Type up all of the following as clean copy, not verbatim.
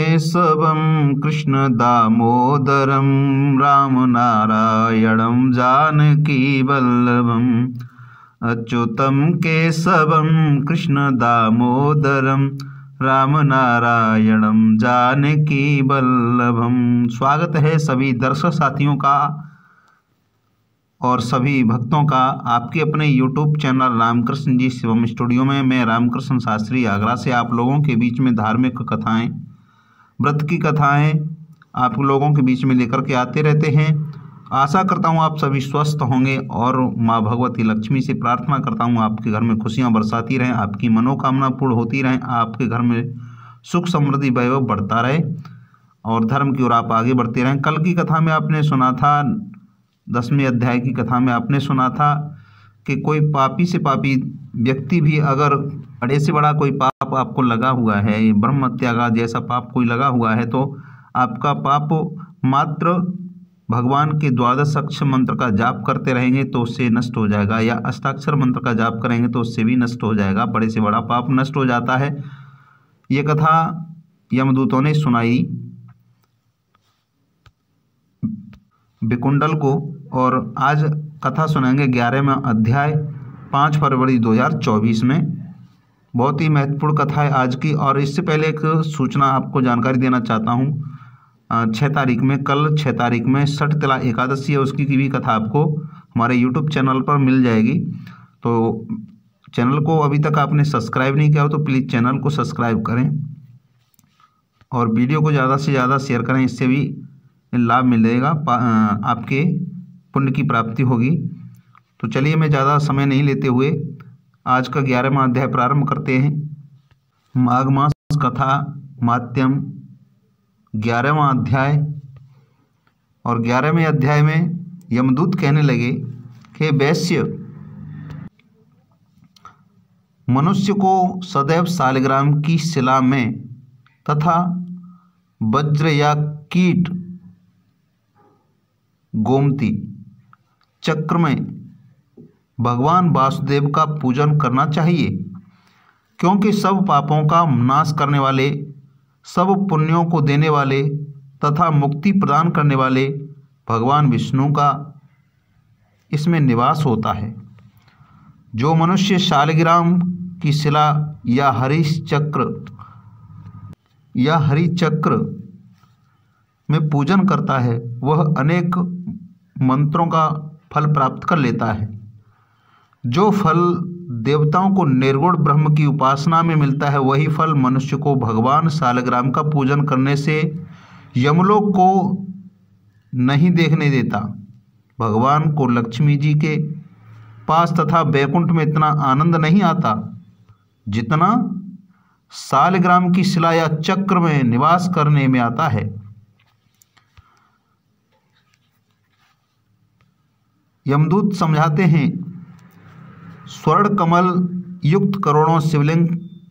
केशवं कृष्ण दामोदरं रामनारायणं जानकीवल्लभम् अच्युतं केशवं कृष्ण दामोदरं रामनारायणं जानकीवल्लभम्। स्वागत है सभी दर्शक साथियों का और सभी भक्तों का आपके अपने YouTube चैनल रामकृष्ण जी शिवम स्टूडियो में। मैं रामकृष्ण शास्त्री आगरा से आप लोगों के बीच में धार्मिक कथाएं, व्रत की कथाएं आप लोगों के बीच में लेकर के आते रहते हैं। आशा करता हूं आप सभी स्वस्थ होंगे और माँ भगवती लक्ष्मी से प्रार्थना करता हूं आपके घर में खुशियां बरसाती रहें, आपकी मनोकामना पूर्ण होती रहें, आपके घर में सुख समृद्धि वैभव बढ़ता रहे और धर्म की ओर आप आगे बढ़ते रहें। कल की कथा में आपने सुना था, 10वें अध्याय की कथा में आपने सुना था कि कोई पापी से पापी व्यक्ति भी अगर बड़े से बड़ा कोई पाप आपको लगा हुआ है, ब्रह्म हत्या का जैसा पाप कोई लगा हुआ है, तो आपका पाप मात्र भगवान के 12 अक्षर मंत्र का जाप करते रहेंगे तो उससे नष्ट हो जाएगा, या अष्टाक्षर मंत्र का जाप करेंगे तो उससे भी नष्ट हो जाएगा, बड़े से बड़ा पाप नष्ट हो जाता है। ये कथा यमदूतों ने सुनाई विकुंडल को, और आज कथा सुनाएंगे 11वां अध्याय 5 फरवरी 2024 में। बहुत ही महत्वपूर्ण कथा है आज की। और इससे पहले एक सूचना आपको जानकारी देना चाहता हूँ। 6 तारीख में, कल 6 तारीख में षटतिला एकादशी है, उसकी भी कथा आपको हमारे YouTube चैनल पर मिल जाएगी। तो चैनल को अभी तक आपने सब्सक्राइब नहीं किया हो तो प्लीज़ चैनल को सब्सक्राइब करें और वीडियो को ज़्यादा से ज़्यादा शेयर करें, इससे भी लाभ मिलेगा, आपके पुण्य की प्राप्ति होगी। तो चलिए मैं ज़्यादा समय नहीं लेते हुए आज का 11वां अध्याय प्रारंभ करते हैं। माघ मास कथा मात्यम 11वां अध्याय। और 11वें अध्याय में यमदूत कहने लगे कि वैश्य, मनुष्य को सदैव शालिग्राम की शिला में तथा वज्र या कीट, गोमती चक्र में भगवान वासुदेव का पूजन करना चाहिए, क्योंकि सब पापों का नाश करने वाले, सब पुण्यों को देने वाले तथा मुक्ति प्रदान करने वाले भगवान विष्णु का इसमें निवास होता है। जो मनुष्य शालिग्राम की शिला या हरि चक्र में पूजन करता है वह अनेक मंत्रों का फल प्राप्त कर लेता है। जो फल देवताओं को निर्गुण ब्रह्म की उपासना में मिलता है, वही फल मनुष्य को भगवान शालिग्राम का पूजन करने से यमलोक को नहीं देखने देता। भगवान को लक्ष्मी जी के पास तथा बैकुंठ में इतना आनंद नहीं आता जितना शालिग्राम की शिला या चक्र में निवास करने में आता है। यमदूत समझाते हैं, स्वर्ण कमल युक्त करोड़ों शिवलिंग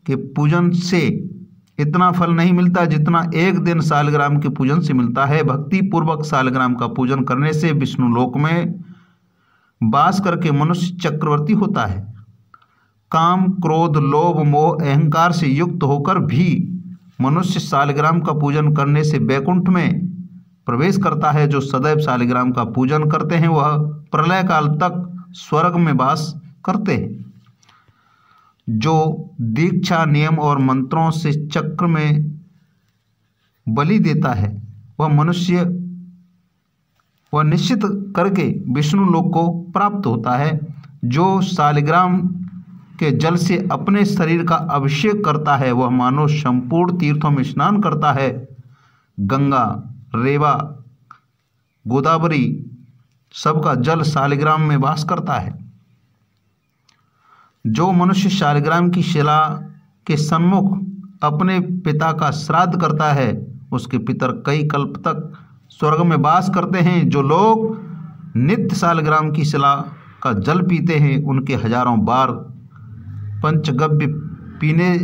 के पूजन से इतना फल नहीं मिलता जितना एक दिन शालिग्राम के पूजन से मिलता है। भक्ति पूर्वक शालिग्राम का पूजन करने से विष्णु लोक में वास करके मनुष्य चक्रवर्ती होता है। काम, क्रोध, लोभ, मोह, अहंकार से युक्त होकर भी मनुष्य शालिग्राम का पूजन करने से बैकुंठ में प्रवेश करता है। जो सदैव शालिग्राम का पूजन करते हैं वह प्रलय काल तक स्वर्ग में वास करते हैं। जो दीक्षा, नियम और मंत्रों से चक्र में बलि देता है वह निश्चित करके विष्णु लोक को प्राप्त होता है। जो शालिग्राम के जल से अपने शरीर का अभिषेक करता है वह मानो संपूर्ण तीर्थों में स्नान करता है। गंगा, रेवा, गोदावरी सबका जल शालिग्राम में वास करता है। जो मनुष्य शालिग्राम की शिला के सम्मुख अपने पिता का श्राद्ध करता है उसके पितर कई कल्प तक स्वर्ग में वास करते हैं। जो लोग नित्य शालिग्राम की शिला का जल पीते हैं उनके हजारों बार पंचगव्य पीने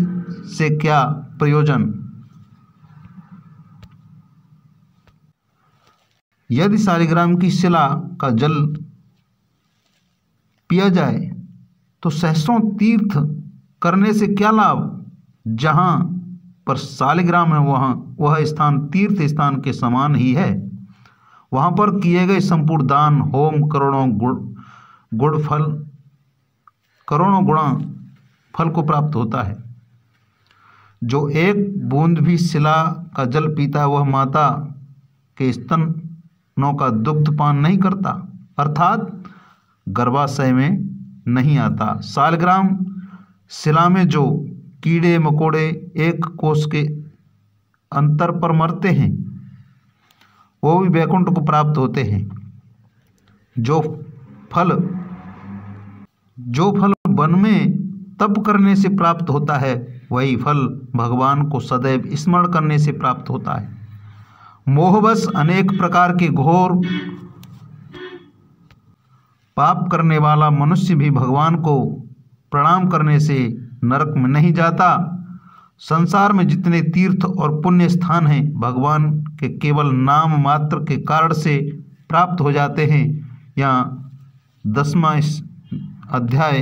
से क्या प्रयोजन। यदि शालिग्राम की शिला का जल पिया जाए तो सहस्रों तीर्थ करने से क्या लाभ। जहाँ पर शालिग्राम है वह स्थान तीर्थ स्थान के समान ही है। वहाँ पर किए गए संपूर्ण दान होम करोड़ों गुणा फल को प्राप्त होता है। जो एक बूंद भी शिला का जल पीता है वह माता के स्तनों का दुग्ध पान नहीं करता, अर्थात गर्भाशय में नहीं आता। शालिग्राम शिला में जो कीड़े मकोड़े एक कोस के अंतर पर मरते हैं वो भी वैकुंठ को प्राप्त होते हैं। जो फल वन में तप करने से प्राप्त होता है वही फल भगवान को सदैव स्मरण करने से प्राप्त होता है। मोहवश अनेक प्रकार के घोर पाप करने वाला मनुष्य भी भगवान को प्रणाम करने से नरक में नहीं जाता। संसार में जितने तीर्थ और पुण्य स्थान हैं भगवान के केवल नाम मात्र के कारण से प्राप्त हो जाते हैं। यहाँ 10वां अध्याय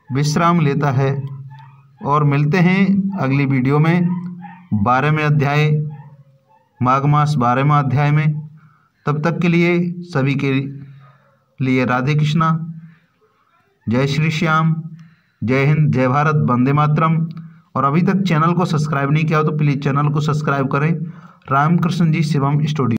विश्राम लेता है और मिलते हैं अगली वीडियो में 12वें अध्याय माघ मास 12वां अध्याय में। तब तक के लिए सभी के लिए राधे कृष्णा, जय श्री श्याम, जय हिंद, जय भारत, वंदे मातरम। और अभी तक चैनल को सब्सक्राइब नहीं किया हो तो प्लीज़ चैनल को सब्सक्राइब करें। रामकृष्ण जी शिवम स्टूडियो।